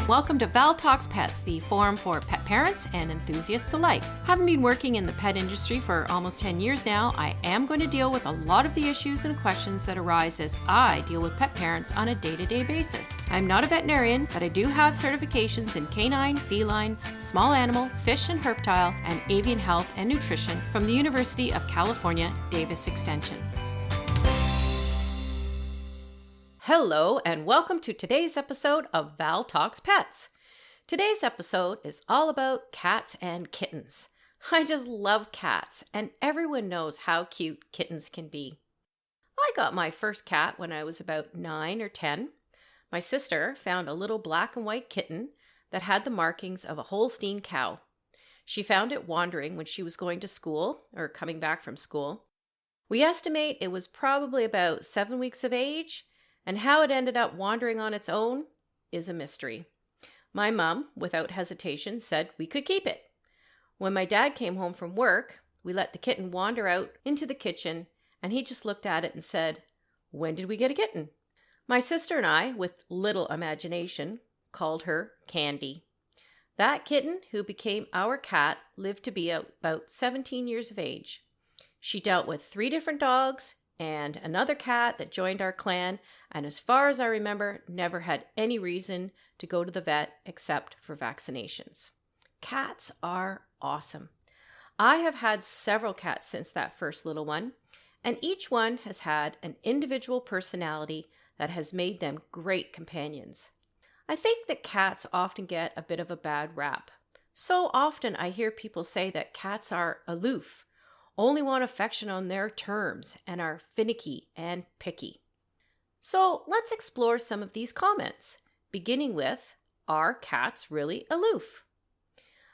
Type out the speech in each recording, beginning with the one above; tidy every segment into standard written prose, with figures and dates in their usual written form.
Welcome to Val Talks Pets, the forum for pet parents and enthusiasts alike. Having been working in the pet industry for almost 10 years now, I am going to deal with a lot of the issues and questions that arise as I deal with pet parents on a day-to-day basis. I'm not a veterinarian, but I do have certifications in canine, feline, small animal, fish and herptile, and avian health and nutrition from the University of California, Davis Extension. Hello and welcome to today's episode of Val Talks Pets. Today's episode is all about cats and kittens. I just love cats and everyone knows how cute kittens can be. I got my first cat when I was about 9 or 10. My sister found a little black and white kitten that had the markings of a Holstein cow. She found it wandering when she was going to school or coming back from school. We estimate it was probably about 7 weeks of age. And how it ended up wandering on its own is a mystery. My mom, without hesitation, said we could keep it. When my dad came home from work, we let the kitten wander out into the kitchen, and he just looked at it and said, "When did we get a kitten?" My sister and I, with little imagination, called her Candy. That kitten, who became our cat, lived to be about 17 years of age. She dealt with 3 different dogs and another cat that joined our clan, and as far as I remember, never had any reason to go to the vet except for vaccinations. Cats are awesome. I have had several cats since that first little one, and each one has had an individual personality that has made them great companions. I think that cats often get a bit of a bad rap. So often I hear people say that cats are aloof, only want affection on their terms, and are finicky and picky. So let's explore some of these comments, beginning with, are cats really aloof?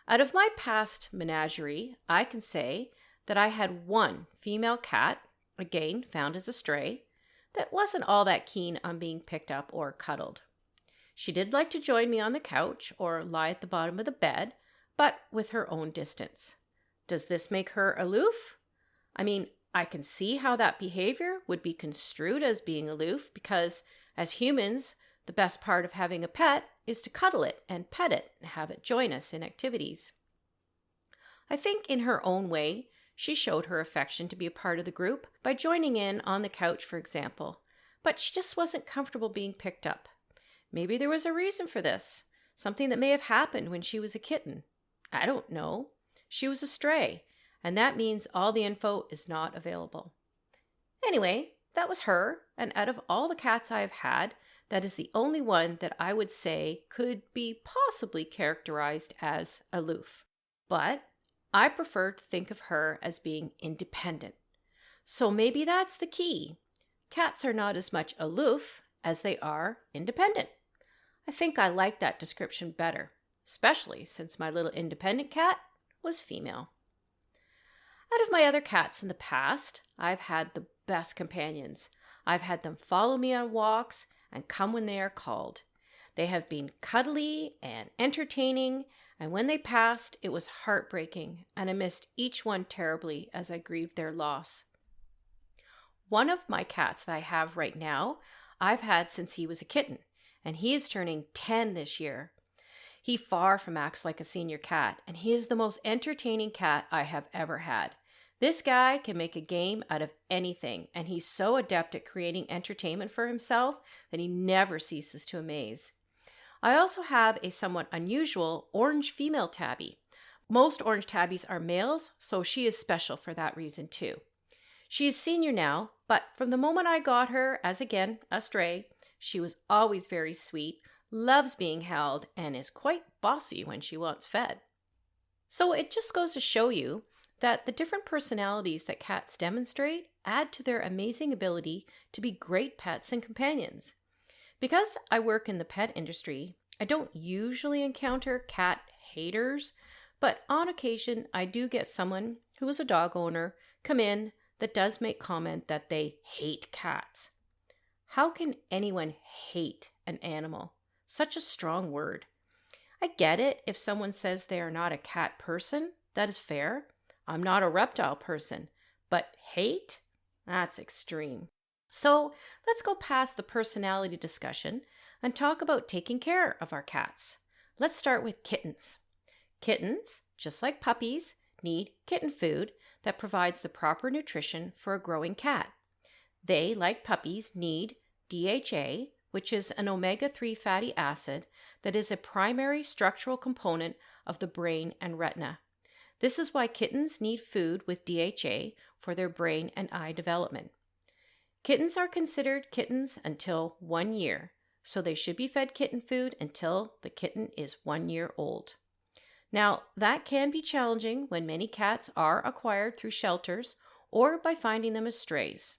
Out of my past menagerie, I can say that I had one female cat, again found as a stray, that wasn't all that keen on being picked up or cuddled. She did like to join me on the couch or lie at the bottom of the bed, but with her own distance. Does this make her aloof? I mean, I can see how that behavior would be construed as being aloof because, as humans, the best part of having a pet is to cuddle it and pet it and have it join us in activities. I think in her own way, she showed her affection to be a part of the group by joining in on the couch, for example, but she just wasn't comfortable being picked up. Maybe there was a reason for this, something that may have happened when she was a kitten. I don't know. She was a stray, and that means all the info is not available. Anyway, that was her, and out of all the cats I have had, that is the only one that I would say could be possibly characterized as aloof. But I prefer to think of her as being independent. So maybe that's the key. Cats are not as much aloof as they are independent. I think I like that description better, especially since my little independent cat was female. Out of my other cats in the past, I've had the best companions. I've had them follow me on walks and come when they are called. They have been cuddly and entertaining, and when they passed, it was heartbreaking, and I missed each one terribly as I grieved their loss. One of my cats that I have right now, I've had since he was a kitten, and he is turning 10 this year. He far from acts like a senior cat, and he is the most entertaining cat I have ever had. This guy can make a game out of anything, and he's so adept at creating entertainment for himself that he never ceases to amaze. I also have a somewhat unusual orange female tabby. Most orange tabbies are males, so she is special for that reason too. She is senior now, but from the moment I got her, as again, a stray, she was always very sweet, loves being held, and is quite bossy when she wants fed. So it just goes to show you that the different personalities that cats demonstrate add to their amazing ability to be great pets and companions. Because I work in the pet industry, I don't usually encounter cat haters, but on occasion I do get someone who is a dog owner come in that does make comment that they hate cats. How can anyone hate an animal? Such a strong word. I get it if someone says they are not a cat person, that is fair. I'm not a reptile person, but hate? That's extreme. So let's go past the personality discussion and talk about taking care of our cats. Let's start with kittens. Kittens, just like puppies, need kitten food that provides the proper nutrition for a growing cat. They, like puppies, need DHA, which is an omega-3 fatty acid that is a primary structural component of the brain and retina. This is why kittens need food with DHA for their brain and eye development. Kittens are considered kittens until 1 year, so they should be fed kitten food until the kitten is 1 year old. Now, that can be challenging when many cats are acquired through shelters or by finding them as strays.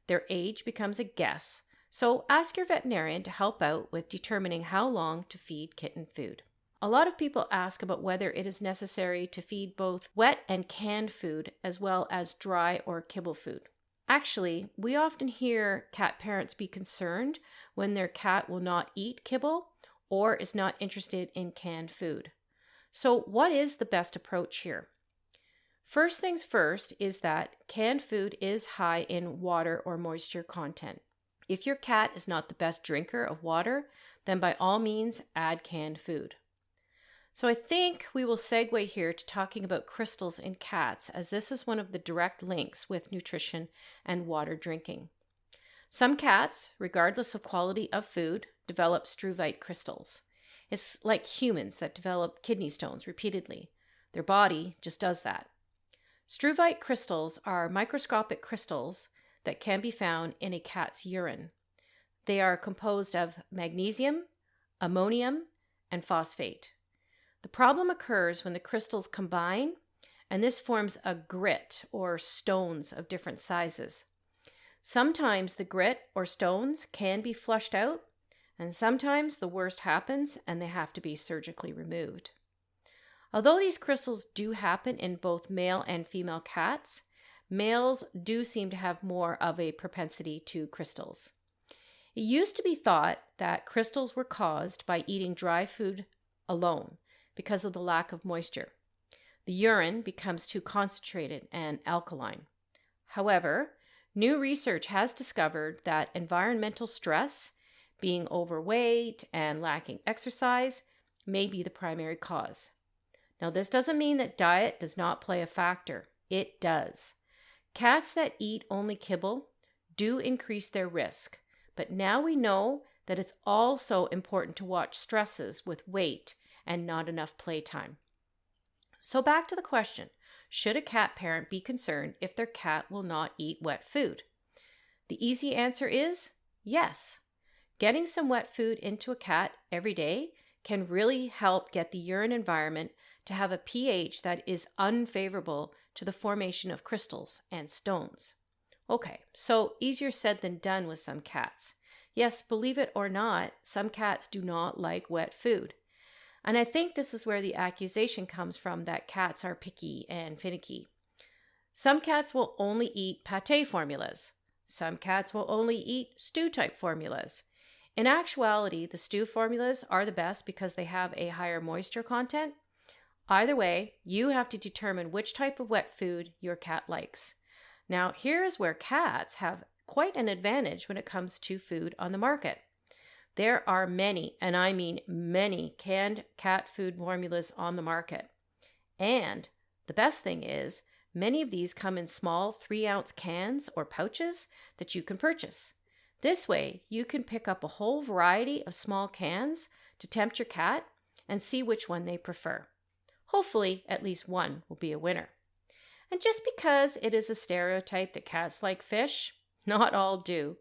Their age becomes a guess, so ask your veterinarian to help out with determining how long to feed kitten food. A lot of people ask about whether it is necessary to feed both wet and canned food as well as dry or kibble food. Actually, we often hear cat parents be concerned when their cat will not eat kibble or is not interested in canned food. So what is the best approach here? First things first is that canned food is high in water or moisture content. If your cat is not the best drinker of water, then by all means add canned food. So I think we will segue here to talking about crystals in cats, as this is one of the direct links with nutrition and water drinking. Some cats, regardless of quality of food, develop struvite crystals. It's like humans that develop kidney stones repeatedly. Their body just does that. Struvite crystals are microscopic crystals that can be found in a cat's urine. They are composed of magnesium, ammonium, and phosphate. The problem occurs when the crystals combine, and this forms a grit or stones of different sizes. Sometimes the grit or stones can be flushed out, and sometimes the worst happens and they have to be surgically removed. Although these crystals do happen in both male and female cats, males do seem to have more of a propensity to crystals. It used to be thought that crystals were caused by eating dry food alone because of the lack of moisture. The urine becomes too concentrated and alkaline. However, new research has discovered that environmental stress, being overweight and lacking exercise, may be the primary cause. Now, this doesn't mean that diet does not play a factor. It does. Cats that eat only kibble do increase their risk, but now we know that it's also important to watch stresses with weight and not enough playtime. So back to the question, should a cat parent be concerned if their cat will not eat wet food? The easy answer is yes. Getting some wet food into a cat every day can really help get the urine environment to have a pH that is unfavorable to the formation of crystals and stones. Okay, so easier said than done with some cats. Yes, believe it or not, some cats do not like wet food. And I think this is where the accusation comes from that cats are picky and finicky. Some cats will only eat pate formulas. Some cats will only eat stew-type formulas. In actuality, the stew formulas are the best because they have a higher moisture content. Either way, you have to determine which type of wet food your cat likes. Now, here is where cats have quite an advantage when it comes to food on the market. There are many, and I mean many, canned cat food formulas on the market. And the best thing is, many of these come in small 3-ounce cans or pouches that you can purchase. This way, you can pick up a whole variety of small cans to tempt your cat and see which one they prefer. Hopefully, at least one will be a winner. And just because it is a stereotype that cats like fish, not all do.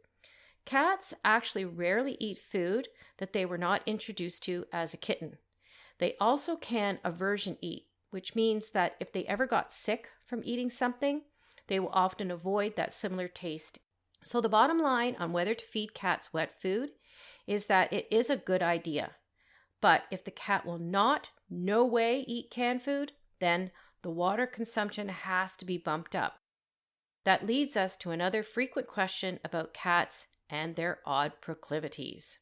Cats actually rarely eat food that they were not introduced to as a kitten. They also can aversion eat, which means that if they ever got sick from eating something, they will often avoid that similar taste. So the bottom line on whether to feed cats wet food is that it is a good idea. But if the cat will not, no way eat canned food, then the water consumption has to be bumped up. That leads us to another frequent question about cats and their odd proclivities.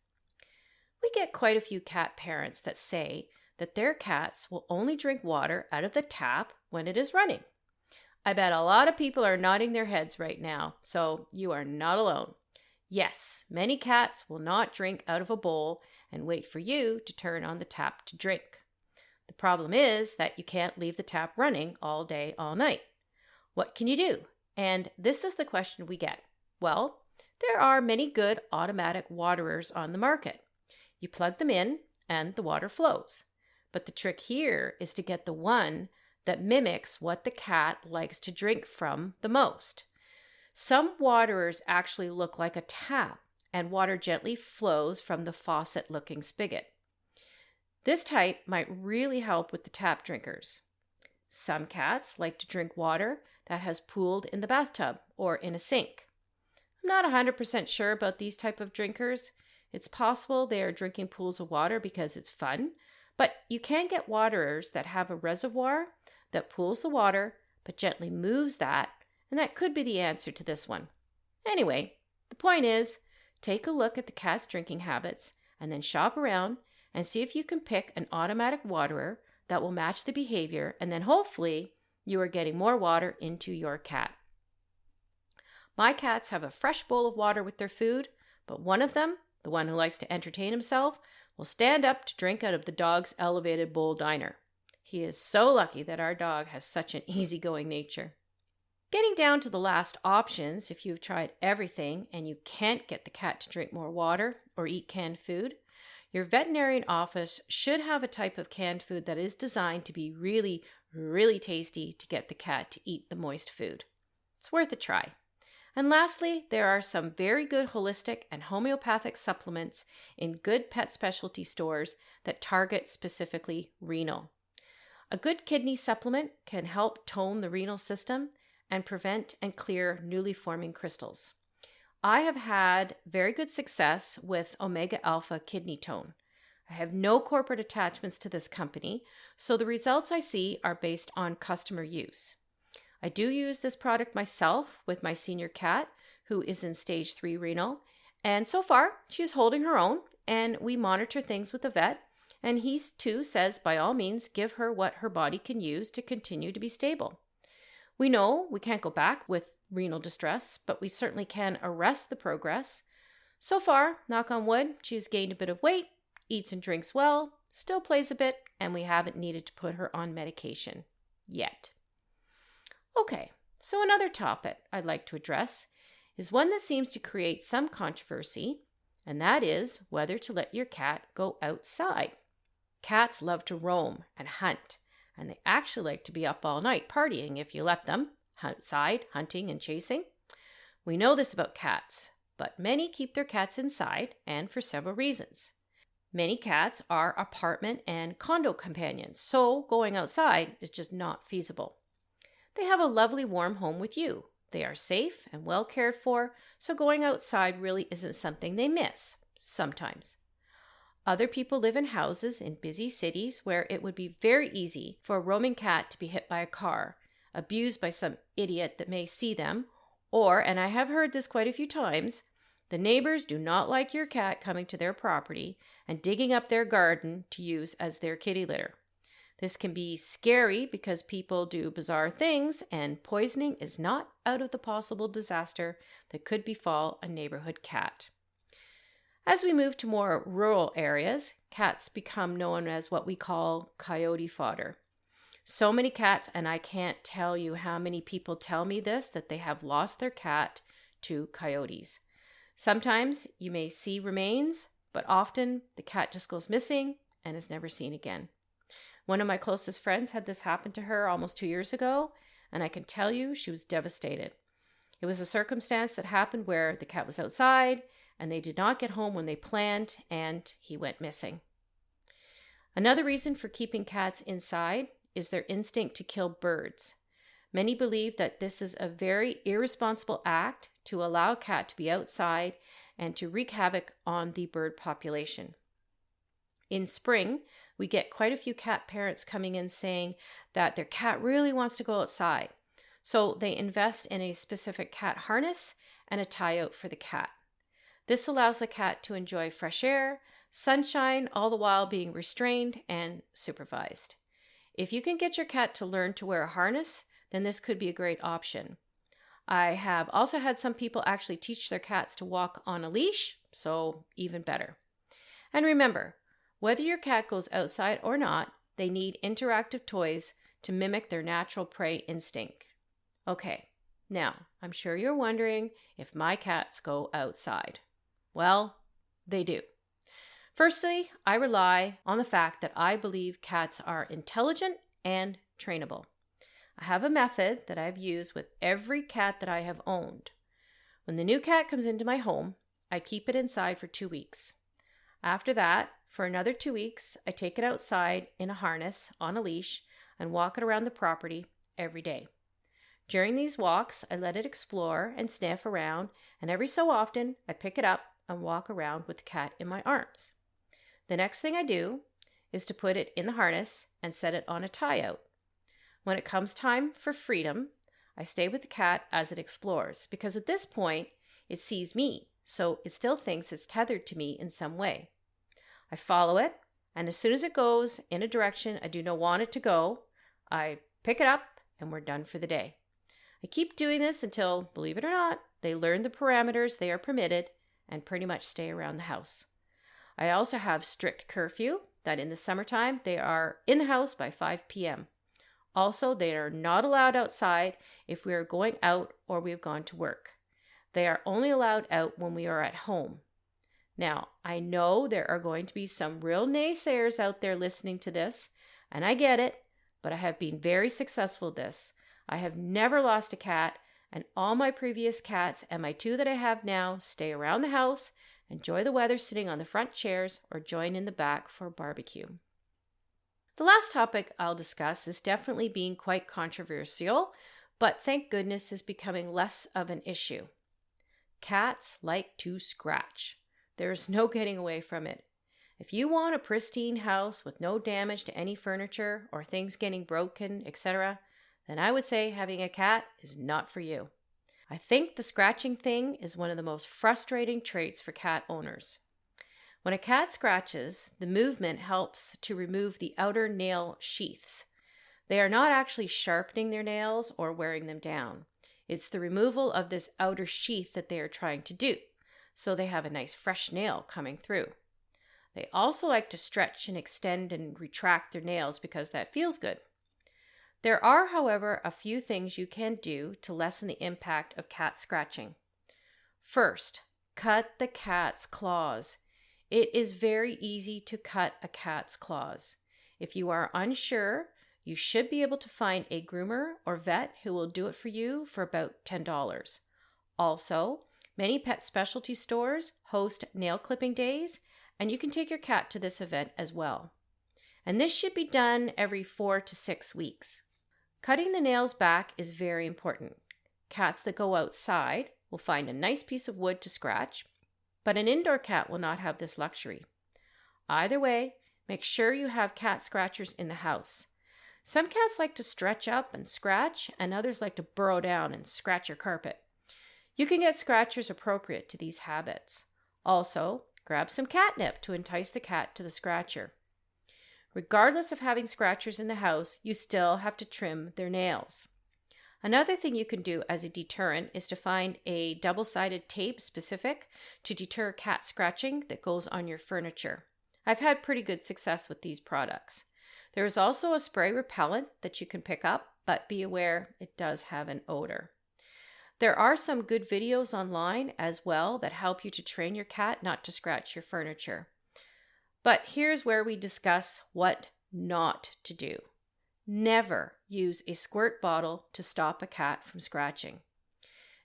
We get quite a few cat parents that say that their cats will only drink water out of the tap when it is running. I bet a lot of people are nodding their heads right now, so you are not alone. Yes, many cats will not drink out of a bowl and wait for you to turn on the tap to drink. The problem is that you can't leave the tap running all day, all night. What can you do? And this is the question we get. Well, there are many good automatic waterers on the market. You plug them in and the water flows. But the trick here is to get the one that mimics what the cat likes to drink from the most. Some waterers actually look like a tap, and water gently flows from the faucet-looking spigot. This type might really help with the tap drinkers. Some cats like to drink water that has pooled in the bathtub or in a sink. I'm not 100% sure about these type of drinkers. It's possible they are drinking pools of water because it's fun, but you can get waterers that have a reservoir that pools the water but gently moves that, and that could be the answer to this one. Anyway, the point is, take a look at the cat's drinking habits and then shop around and see if you can pick an automatic waterer that will match the behavior, and then hopefully you are getting more water into your cat. My cats have a fresh bowl of water with their food, but one of them, the one who likes to entertain himself, will stand up to drink out of the dog's elevated bowl diner. He is so lucky that our dog has such an easygoing nature. Getting down to the last options, if you've tried everything and you can't get the cat to drink more water or eat canned food, your veterinarian office should have a type of canned food that is designed to be really, really tasty to get the cat to eat the moist food. It's worth a try. And lastly, there are some very good holistic and homeopathic supplements in good pet specialty stores that target specifically renal. A good kidney supplement can help tone the renal system and prevent and clear newly forming crystals. I have had very good success with Omega Alpha Kidney Tone. I have no corporate attachments to this company, so the results I see are based on customer use. I do use this product myself with my senior cat, who is in stage 3 renal, and so far she's holding her own, and we monitor things with the vet, and he too says by all means give her what her body can use to continue to be stable. We know we can't go back with renal distress, but we certainly can arrest the progress. So far, knock on wood, she's gained a bit of weight, eats and drinks well, still plays a bit, and we haven't needed to put her on medication yet. Okay, so another topic I'd like to address is one that seems to create some controversy, and that is whether to let your cat go outside. Cats love to roam and hunt, and they actually like to be up all night partying if you let them, outside, hunting and chasing. We know this about cats, but many keep their cats inside, and for several reasons. Many cats are apartment and condo companions, so going outside is just not feasible. They have a lovely warm home with you. They are safe and well cared for, so going outside really isn't something they miss, sometimes. Other people live in houses in busy cities where it would be very easy for a roaming cat to be hit by a car, abused by some idiot that may see them, or, and I have heard this quite a few times, the neighbors do not like your cat coming to their property and digging up their garden to use as their kitty litter. This can be scary because people do bizarre things, and poisoning is not out of the possible disaster that could befall a neighborhood cat. As we move to more rural areas, cats become known as what we call coyote fodder. So many cats, and I can't tell you how many people tell me this, that they have lost their cat to coyotes. Sometimes you may see remains, but often the cat just goes missing and is never seen again. One of my closest friends had this happen to her almost 2 years ago, and I can tell you she was devastated. It was a circumstance that happened where the cat was outside and they did not get home when they planned, and he went missing. Another reason for keeping cats inside is their instinct to kill birds. Many believe that this is a very irresponsible act to allow a cat to be outside and to wreak havoc on the bird population. In spring, we get quite a few cat parents coming in saying that their cat really wants to go outside. So they invest in a specific cat harness and a tie-out for the cat. This allows the cat to enjoy fresh air, sunshine, all the while being restrained and supervised. If you can get your cat to learn to wear a harness, then this could be a great option. I have also had some people actually teach their cats to walk on a leash, so even better. And remember, whether your cat goes outside or not, they need interactive toys to mimic their natural prey instinct. Okay, now I'm sure you're wondering if my cats go outside. Well, they do. Firstly, I rely on the fact that I believe cats are intelligent and trainable. I have a method that I've used with every cat that I have owned. When the new cat comes into my home, I keep it inside for 2 weeks. After that, for another 2 weeks, I take it outside in a harness on a leash and walk it around the property every day. During these walks, I let it explore and sniff around, and every so often, I pick it up and walk around with the cat in my arms. The next thing I do is to put it in the harness and set it on a tie-out. When it comes time for freedom, I stay with the cat as it explores, because at this point, it sees me, so it still thinks it's tethered to me in some way. I follow it, and as soon as it goes in a direction I do not want it to go, I pick it up and we're done for the day. I keep doing this until, believe it or not, they learn the parameters they are permitted and pretty much stay around the house. I also have strict curfew that in the summertime they are in the house by 5 p.m. Also, they are not allowed outside if we are going out or we have gone to work. They are only allowed out when we are at home. Now, I know there are going to be some real naysayers out there listening to this, and I get it, but I have been very successful at this. I have never lost a cat, and all my previous cats and my 2 that I have now stay around the house, enjoy the weather sitting on the front chairs, or join in the back for a barbecue. The last topic I'll discuss is definitely being quite controversial, but thank goodness is becoming less of an issue. Cats like to scratch. There's no getting away from it. If you want a pristine house with no damage to any furniture or things getting broken, etc., then I would say having a cat is not for you. I think the scratching thing is one of the most frustrating traits for cat owners. When a cat scratches, the movement helps to remove the outer nail sheaths. They are not actually sharpening their nails or wearing them down. It's the removal of this outer sheath that they are trying to do, so they have a nice fresh nail coming through. They also like to stretch and extend and retract their nails because that feels good. There are, however, a few things you can do to lessen the impact of cat scratching. First, cut the cat's claws. It is very easy to cut a cat's claws. If you are unsure, you should be able to find a groomer or vet who will do it for you for about $10. Also, many pet specialty stores host nail clipping days, and you can take your cat to this event as well. And this should be done every 4 to 6 weeks. Cutting the nails back is very important. Cats that go outside will find a nice piece of wood to scratch, but an indoor cat will not have this luxury. Either way, make sure you have cat scratchers in the house. Some cats like to stretch up and scratch, and others like to burrow down and scratch your carpet. You can get scratchers appropriate to these habits. Also, grab some catnip to entice the cat to the scratcher. Regardless of having scratchers in the house, you still have to trim their nails. Another thing you can do as a deterrent is to find a double-sided tape specific to deter cat scratching that goes on your furniture. I've had pretty good success with these products. There is also a spray repellent that you can pick up, but be aware it does have an odor. There are some good videos online as well that help you to train your cat not to scratch your furniture. But here's where we discuss what not to do. Never use a squirt bottle to stop a cat from scratching.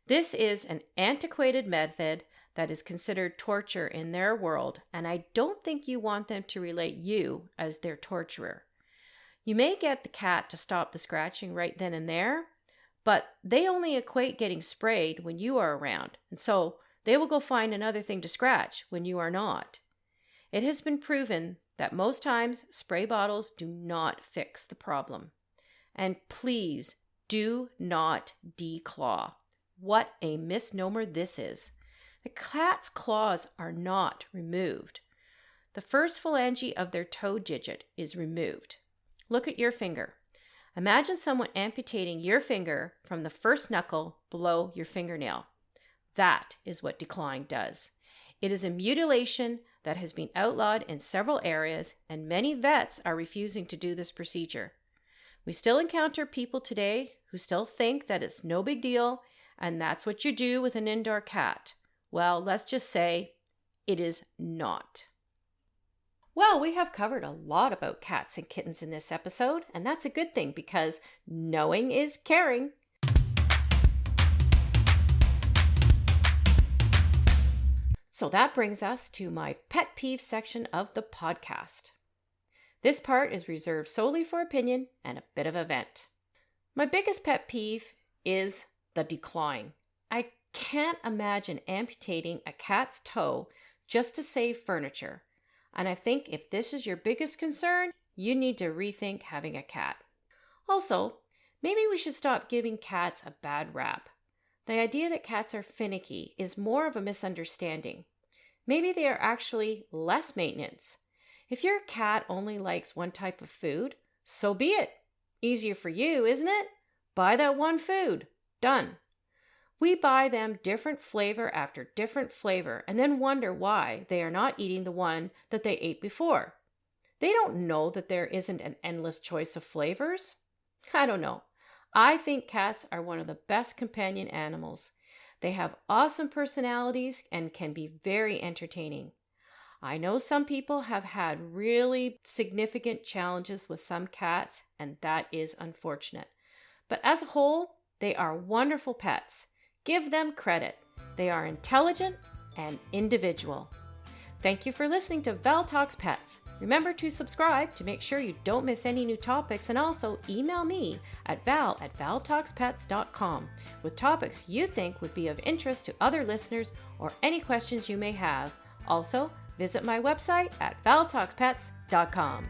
This is an antiquated method that is considered torture in their world, and I don't think you want them to relate you as their torturer. You may get the cat to stop the scratching right then and there, but they only equate getting sprayed when you are around, and so they will go find another thing to scratch when you are not. It has been proven that most times spray bottles do not fix the problem. And please do not declaw. What a misnomer this is. The cat's claws are not removed. The first phalange of their toe digit is removed. Look at your finger. Imagine someone amputating your finger from the first knuckle below your fingernail. That is what declawing does. It is a mutilation that has been outlawed in several areas, and many vets are refusing to do this procedure. We still encounter people today who still think that it's no big deal, and that's what you do with an indoor cat. Well, let's just say it is not. Well, we have covered a lot about cats and kittens in this episode, and that's a good thing because knowing is caring. So that brings us to my pet peeve section of the podcast. This part is reserved solely for opinion and a bit of a vent. My biggest pet peeve is the declawing. I can't imagine amputating a cat's toe just to save furniture. And I think if this is your biggest concern, you need to rethink having a cat. Also, maybe we should stop giving cats a bad rap. The idea that cats are finicky is more of a misunderstanding. Maybe they are actually less maintenance. If your cat only likes one type of food, so be it. Easier for you, isn't it? Buy that one food. Done. We buy them different flavor after different flavor and then wonder why they are not eating the one that they ate before. They don't know that there isn't an endless choice of flavors. I don't know. I think cats are one of the best companion animals. They have awesome personalities and can be very entertaining. I know some people have had really significant challenges with some cats, and that is unfortunate. But as a whole, they are wonderful pets. Give them credit. They are intelligent and individual. Thank you for listening to Val Talks Pets. Remember to subscribe to make sure you don't miss any new topics, and also email me at val@valtalkspets.com with topics you think would be of interest to other listeners or any questions you may have. Also, visit my website at valtalkspets.com.